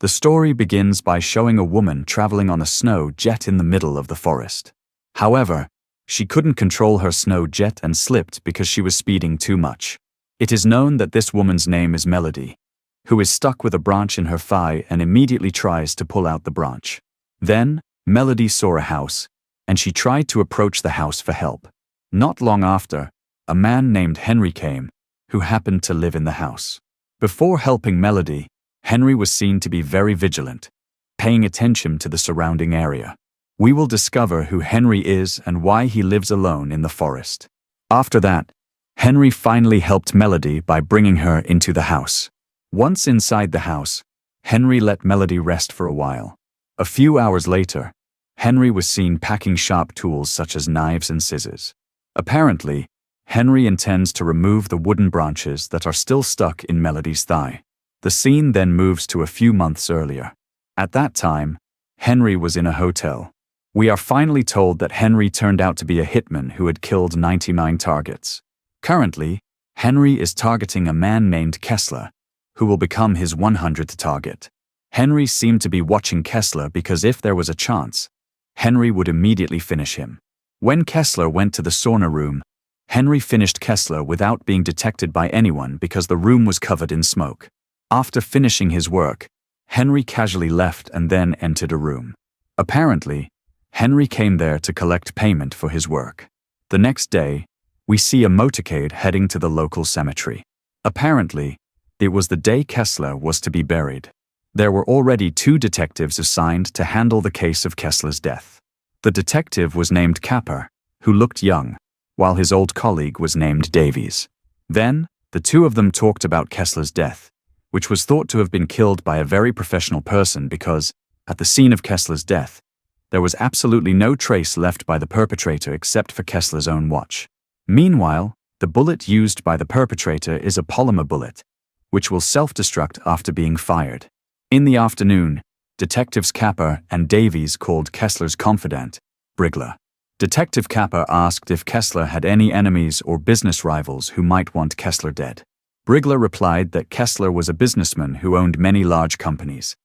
The story begins by showing a woman traveling on a snow jet in the middle of the forest. However, she couldn't control her snow jet and slipped because she was speeding too much. It is known that this woman's name is Melody, who is stuck with a branch in her thigh and immediately tries to pull out the branch. Then, Melody saw a house, and she tried to approach the house for help. Not long after, a man named Henry came, who happened to live in the house. Before helping Melody, Henry was seen to be very vigilant, paying attention to the surrounding area. We will discover who Henry is and why he lives alone in the forest. After that, Henry finally helped Melody by bringing her into the house. Once inside the house, Henry let Melody rest for a while. A few hours later, Henry was seen packing sharp tools such as knives and scissors. Apparently, Henry intends to remove the wooden branches that are still stuck in Melody's thigh. The scene then moves to a few months earlier. At that time, Henry was in a hotel. We are finally told that Henry turned out to be a hitman who had killed 99 targets. Currently, Henry is targeting a man named Kessler, who will become his 100th target. Henry seemed to be watching Kessler because if there was a chance, Henry would immediately finish him. When Kessler went to the sauna room, Henry finished Kessler without being detected by anyone because the room was covered in smoke. After finishing his work, Henry casually left and then entered a room. Apparently, Henry came there to collect payment for his work. The next day, we see a motorcade heading to the local cemetery. Apparently, it was the day Kessler was to be buried. There were already 2 detectives assigned to handle the case of Kessler's death. The detective was named Capper, who looked young, while his old colleague was named Davies. Then, the 2 of them talked about Kessler's death, which was thought to have been killed by a very professional person because, at the scene of Kessler's death, there was absolutely no trace left by the perpetrator except for Kessler's own watch. Meanwhile, the bullet used by the perpetrator is a polymer bullet, which will self-destruct after being fired. In the afternoon, Detectives Capper and Davies called Kessler's confidant, Brigler. Detective Capper asked if Kessler had any enemies or business rivals who might want Kessler dead. Brigler replied that Kessler was a businessman who owned many large companies,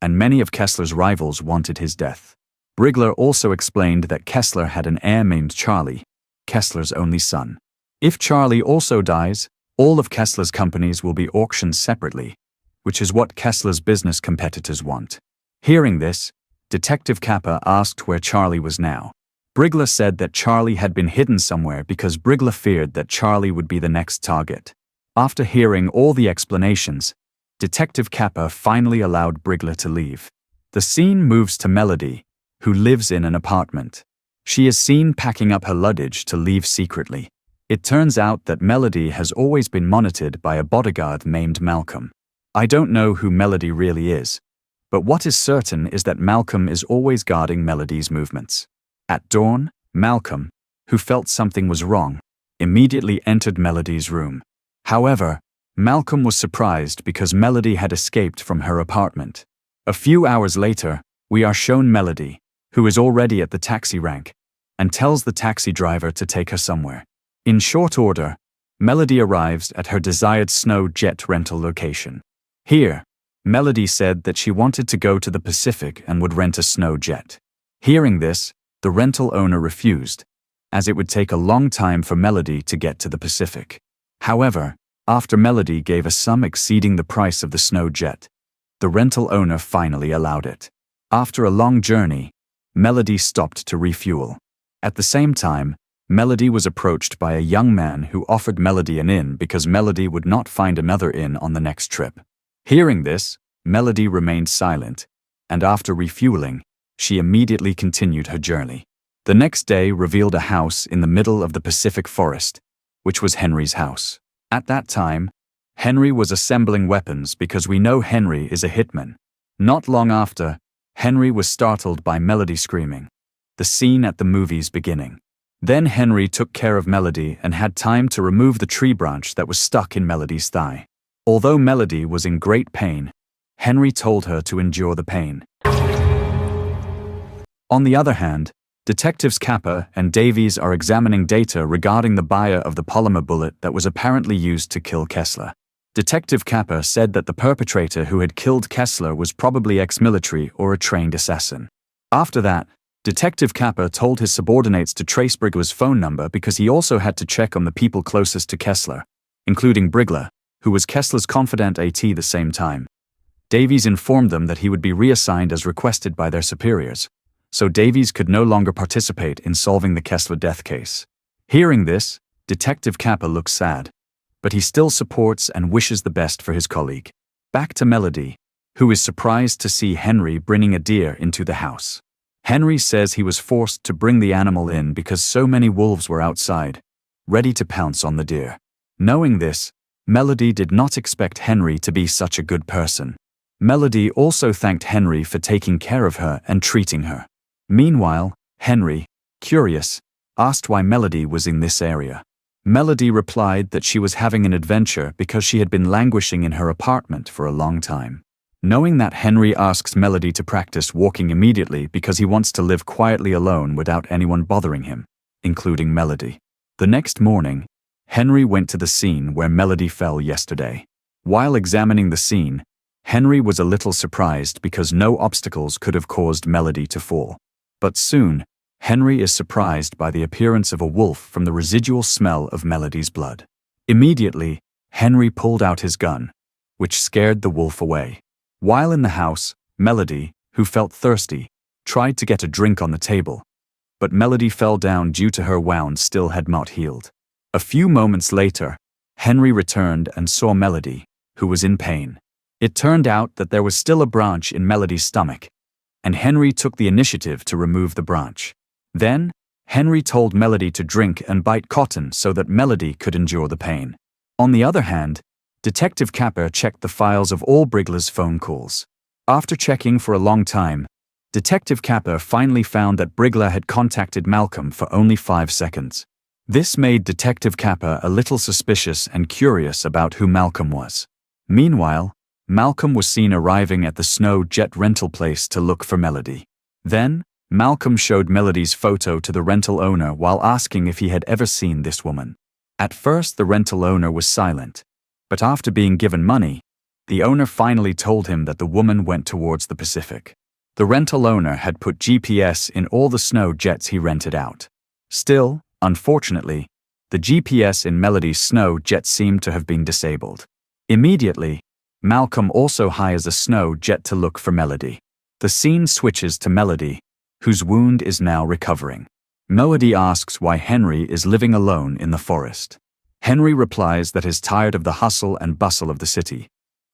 and many of Kessler's rivals wanted his death. Brigler also explained that Kessler had an heir named Charlie, Kessler's only son. If Charlie also dies, all of Kessler's companies will be auctioned separately, which is what Kessler's business competitors want. Hearing this, Detective Capper asked where Charlie was now. Brigler said that Charlie had been hidden somewhere because Brigler feared that Charlie would be the next target. After hearing all the explanations, Detective Capper finally allowed Brigler to leave. The scene moves to Melody, who lives in an apartment. She is seen packing up her luggage to leave secretly. It turns out that Melody has always been monitored by a bodyguard named Malcolm. I don't know who Melody really is, but what is certain is that Malcolm is always guarding Melody's movements. At dawn, Malcolm, who felt something was wrong, immediately entered Melody's room. However, Malcolm was surprised because Melody had escaped from her apartment. A few hours later, we are shown Melody, who is already at the taxi rank, and tells the taxi driver to take her somewhere. In short order, Melody arrives at her desired snow jet rental location. Here, Melody said that she wanted to go to the Pacific and would rent a snow jet. Hearing this, the rental owner refused, as it would take a long time for Melody to get to the Pacific. However, after Melody gave a sum exceeding the price of the snow jet, the rental owner finally allowed it. After a long journey, Melody stopped to refuel. At the same time, Melody was approached by a young man who offered Melody an inn because Melody would not find another inn on the next trip. Hearing this, Melody remained silent, and after refueling, she immediately continued her journey. The next day revealed a house in the middle of the Pacific forest, which was Henry's house. At that time, Henry was assembling weapons because we know Henry is a hitman. Not long after, Henry was startled by Melody screaming, the scene at the movie's beginning. Then Henry took care of Melody and had time to remove the tree branch that was stuck in Melody's thigh. Although Melody was in great pain, Henry told her to endure the pain. On the other hand, Detectives Capper and Davies are examining data regarding the buyer of the polymer bullet that was apparently used to kill Kessler. Detective Kappa said that the perpetrator who had killed Kessler was probably ex-military or a trained assassin. After that, Detective Kappa told his subordinates to trace Brigler's phone number because he also had to check on the people closest to Kessler, including Brigler, who was Kessler's confidant at the same time. Davies informed them that he would be reassigned as requested by their superiors, so Davies could no longer participate in solving the Kessler death case. Hearing this, Detective Kappa looks sad, but he still supports and wishes the best for his colleague. Back to Melody, who is surprised to see Henry bringing a deer into the house. Henry says he was forced to bring the animal in because so many wolves were outside, ready to pounce on the deer. Knowing this, Melody did not expect Henry to be such a good person. Melody also thanked Henry for taking care of her and treating her. Meanwhile, Henry, curious, asked why Melody was in this area. Melody replied that she was having an adventure because she had been languishing in her apartment for a long time. Knowing that, Henry asks Melody to practice walking immediately because he wants to live quietly alone without anyone bothering him, including Melody. The next morning, Henry went to the scene where Melody fell yesterday. While examining the scene, Henry was a little surprised because no obstacles could have caused Melody to fall. But soon, Henry is surprised by the appearance of a wolf from the residual smell of Melody's blood. Immediately, Henry pulled out his gun, which scared the wolf away. While in the house, Melody, who felt thirsty, tried to get a drink on the table, but Melody fell down due to her wound still had not healed. A few moments later, Henry returned and saw Melody, who was in pain. It turned out that there was still a branch in Melody's stomach, and Henry took the initiative to remove the branch. Then, Henry told Melody to drink and bite cotton so that Melody could endure the pain. On the other hand, Detective Kappa checked the files of all Brigler's phone calls. After checking for a long time, Detective Kappa finally found that Brigler had contacted Malcolm for only 5 seconds. This made Detective Kappa a little suspicious and curious about who Malcolm was. Meanwhile, Malcolm was seen arriving at the Snow Jet rental place to look for Melody. Then, Malcolm showed Melody's photo to the rental owner while asking if he had ever seen this woman. At first, the rental owner was silent, but after being given money, the owner finally told him that the woman went towards the Pacific. The rental owner had put GPS in all the Snow Jets he rented out. Still, unfortunately, the GPS in Melody's Snow Jet seemed to have been disabled. Immediately, Malcolm also hires a Snow Jet to look for Melody. The scene switches to Melody, whose wound is now recovering. Melody asks why Henry is living alone in the forest. Henry replies that he's tired of the hustle and bustle of the city,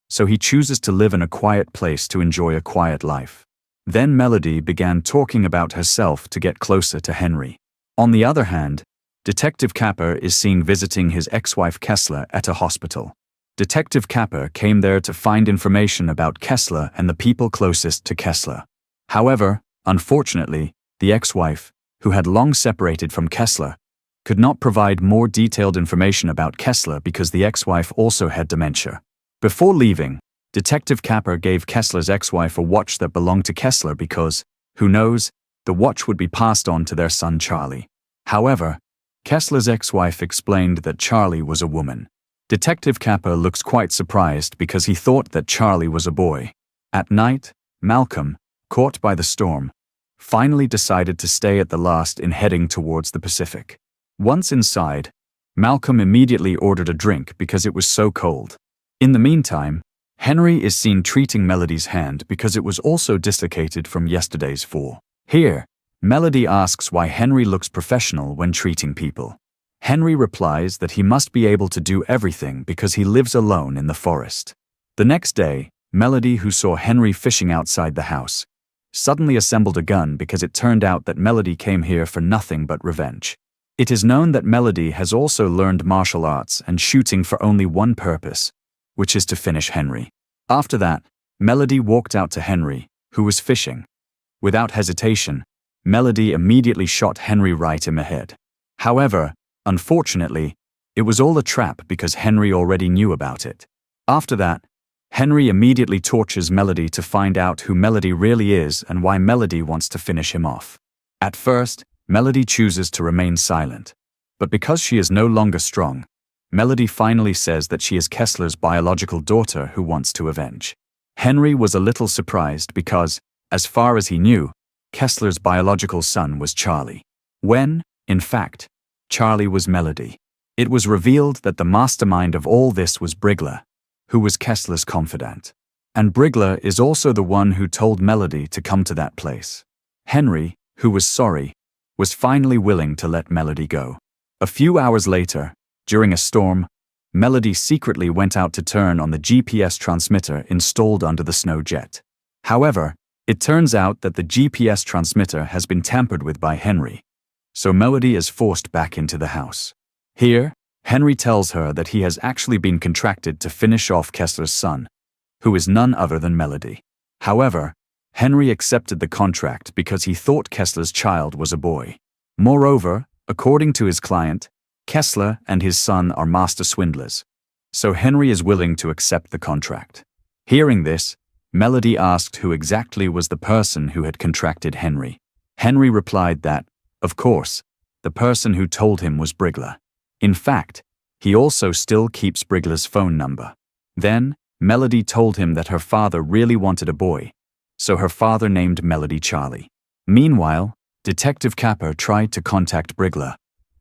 so he chooses to live in a quiet place to enjoy a quiet life. Then Melody began talking about herself to get closer to Henry. On the other hand, Detective Kappa is seen visiting his ex-wife Kessler at a hospital. Detective Kappa came there to find information about Kessler and the people closest to Kessler. However, unfortunately, the ex-wife, who had long separated from Kessler, could not provide more detailed information about Kessler because the ex-wife also had dementia. Before leaving, Detective Kappa gave Kessler's ex-wife a watch that belonged to Kessler because, who knows, the watch would be passed on to their son Charlie. However, Kessler's ex-wife explained that Charlie was a woman. Detective Kappa looks quite surprised because he thought that Charlie was a boy. At night, Malcolm, caught by the storm, finally decided to stay at the last in heading towards the Pacific. Once inside, Malcolm immediately ordered a drink because it was so cold. In the meantime, Henry is seen treating Melody's hand because it was also dislocated from yesterday's fall. Here, Melody asks why Henry looks professional when treating people. Henry replies that he must be able to do everything because he lives alone in the forest. The next day, Melody, who saw Henry fishing outside the house, suddenly assembled a gun because it turned out that Melody came here for nothing but revenge. It is known that Melody has also learned martial arts and shooting for only one purpose, which is to finish Henry. After that, Melody walked out to Henry, who was fishing. Without hesitation, Melody immediately shot Henry right in the head. However, unfortunately, it was all a trap because Henry already knew about it. After that, Henry immediately tortures Melody to find out who Melody really is and why Melody wants to finish him off. At first, Melody chooses to remain silent, but because she is no longer strong, Melody finally says that she is Kessler's biological daughter who wants to avenge. Henry was a little surprised because, as far as he knew, Kessler's biological son was Charlie. When, in fact, Charlie was Melody. It was revealed that the mastermind of all this was Brigler, who was Kessler's confidant. And Brigler is also the one who told Melody to come to that place. Henry, who was sorry, was finally willing to let Melody go. A few hours later, during a storm, Melody secretly went out to turn on the GPS transmitter installed under the snow jet. However, it turns out that the GPS transmitter has been tampered with by Henry, so Melody is forced back into the house. Here, Henry tells her that he has actually been contracted to finish off Kessler's son, who is none other than Melody. However, Henry accepted the contract because he thought Kessler's child was a boy. Moreover, according to his client, Kessler and his son are master swindlers, so Henry is willing to accept the contract. Hearing this, Melody asked who exactly was the person who had contracted Henry. Henry replied that, of course, the person who told him was Brigler. In fact, he also still keeps Brigler's phone number. Then, Melody told him that her father really wanted a boy, so her father named Melody Charlie. Meanwhile, Detective Capper tried to contact Brigler,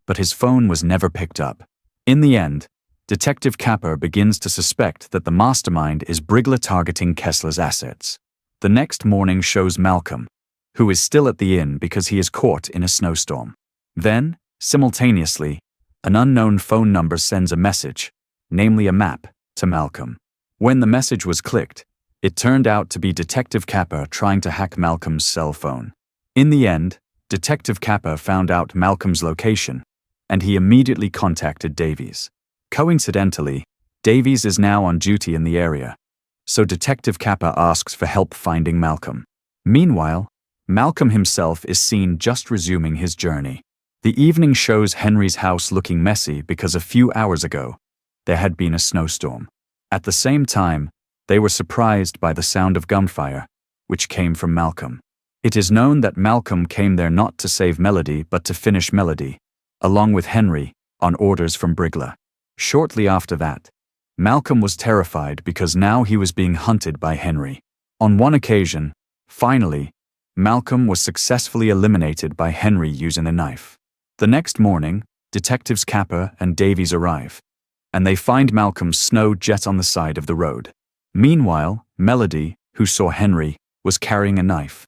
but his phone was never picked up. In the end, Detective Capper begins to suspect that the mastermind is Brigler targeting Kessler's assets. The next morning shows Malcolm, who is still at the inn because he is caught in a snowstorm. Then, simultaneously, an unknown phone number sends a message, namely a map, to Malcolm. When the message was clicked, it turned out to be Detective Capper trying to hack Malcolm's cell phone. In the end, Detective Capper found out Malcolm's location, and he immediately contacted Davies. Coincidentally, Davies is now on duty in the area, so Detective Capper asks for help finding Malcolm. Meanwhile, Malcolm himself is seen just resuming his journey. The evening shows Henry's house looking messy because a few hours ago, there had been a snowstorm. At the same time, they were surprised by the sound of gunfire, which came from Malcolm. It is known that Malcolm came there not to save Melody but to finish Melody, along with Henry, on orders from Brigler. Shortly after that, Malcolm was terrified because now he was being hunted by Henry. On one occasion, finally, Malcolm was successfully eliminated by Henry using a knife. The next morning, Detectives Capper and Davies arrive, and they find Malcolm's snow jet on the side of the road. Meanwhile, Melody, who saw Henry, was carrying a knife.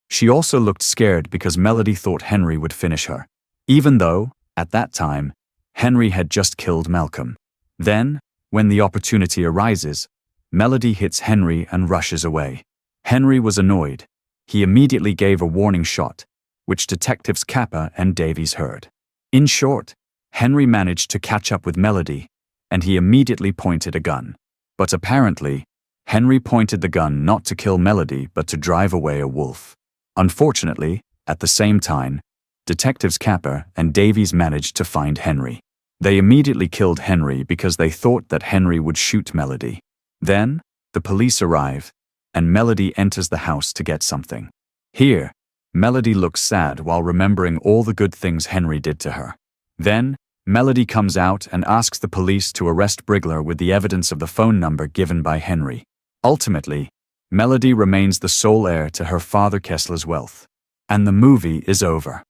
She also looked scared because Melody thought Henry would finish her, even though, at that time, Henry had just killed Malcolm. Then, when the opportunity arises, Melody hits Henry and rushes away. Henry was annoyed. He immediately gave a warning shot, which Detectives Capper and Davies heard. In short, Henry managed to catch up with Melody, and he immediately pointed a gun. But apparently, Henry pointed the gun not to kill Melody but to drive away a wolf. Unfortunately, at the same time, Detectives Capper and Davies managed to find Henry. They immediately killed Henry because they thought that Henry would shoot Melody. Then, the police arrive, and Melody enters the house to get something. Here, Melody looks sad while remembering all the good things Henry did to her. Then, Melody comes out and asks the police to arrest Brigler with the evidence of the phone number given by Henry. Ultimately, Melody remains the sole heir to her father Kessler's wealth. And the movie is over.